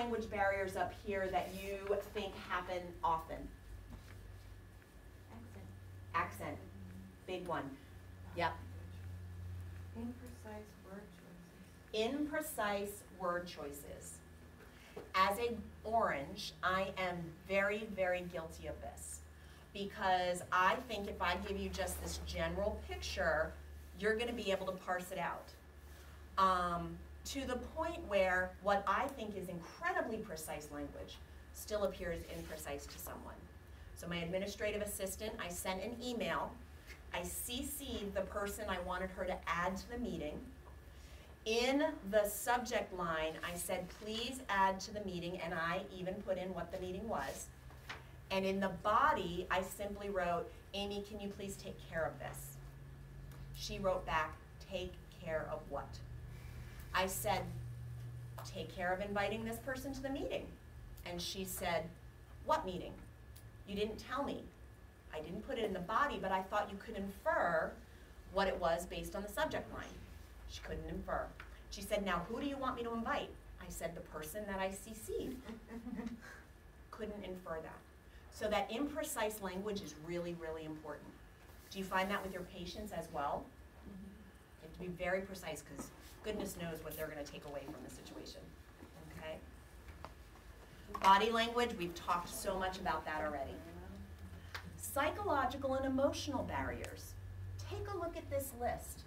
language barriers up here that you think happen often? Accent. Big one. Yep. Imprecise word choices. Imprecise word choices. As a orange, I am very, very guilty of this, because I think if I give you just this general picture, you're going to be able to parse it out. To the point where what I think is incredibly precise language still appears imprecise to someone. So my administrative assistant, I sent an email. I CC'd the person I wanted her to add to the meeting. In the subject line, I said, please add to the meeting, and I even put in what the meeting was. And in the body, I simply wrote, Amy, can you please take care of this? She wrote back, take care of what? I said, take care of inviting this person to the meeting. And she said, what meeting? You didn't tell me. I didn't put it in the body, but I thought you could infer what it was based on the subject line. She couldn't infer. She said, now who do you want me to invite? I said, the person that I CC'd. Couldn't infer that. So that imprecise language is really, really important. Do you find that with your patients as well? You have to be very precise, because goodness knows what they're going to take away from the situation. Okay? Body language, we've talked so much about that already. Psychological and emotional barriers. Take a look at this list.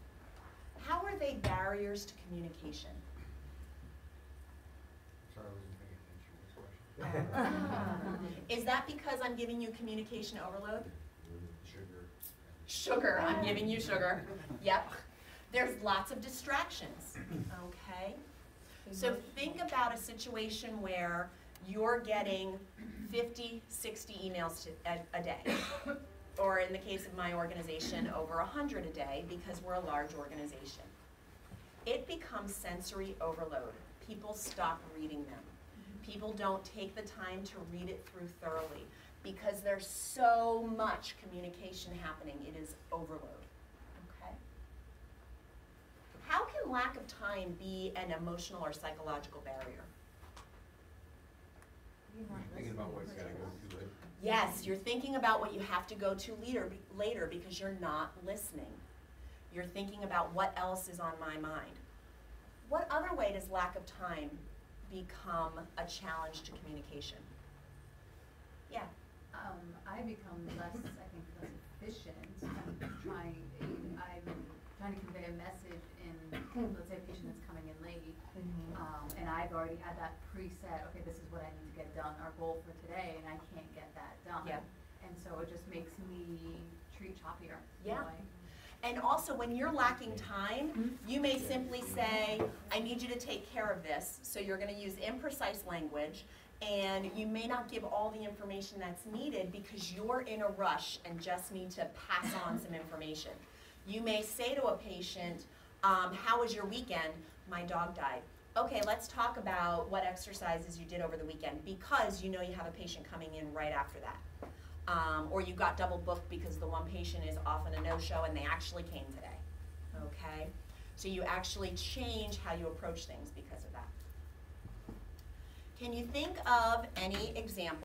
How are they barriers to communication? Sorry, I wasn't paying attention to this question. Is that because I'm giving you communication overload? Sugar. Sugar, I'm giving you sugar. Yep. There's lots of distractions, okay? So think about a situation where you're getting 50, 60 emails a day. Or in the case of my organization, over 100 a day, because we're a large organization. It becomes sensory overload. People stop reading them. People don't take the time to read it through thoroughly, because there's so much communication happening. It is overload. Okay? How can lack of time be an emotional or psychological barrier? Thinking about what you gotta go to later. Yes, you're thinking about what you have to go to later because you're not listening. You're thinking about what else is on my mind. What other way does lack of time become a challenge to communication? Yeah. I become less, I think, less efficient. I'm trying to convey a message in, let's say, a patient that's coming in late, and I've already had that preset, okay, this is what I need to get done, our goal for today, and I can't get that done. Yeah. And so it just makes me treat choppier. Yeah. And also, when you're lacking time, you may simply say, I need you to take care of this. So you're going to use imprecise language, and you may not give all the information that's needed because you're in a rush and just need to pass on some information. You may say to a patient, how was your weekend? My dog died. Okay, let's talk about what exercises you did over the weekend, because you know you have a patient coming in right after that. Or you got double booked because the one patient is often a no-show and they actually came today. Okay? So you actually change how you approach things because of that. Can you think of any examples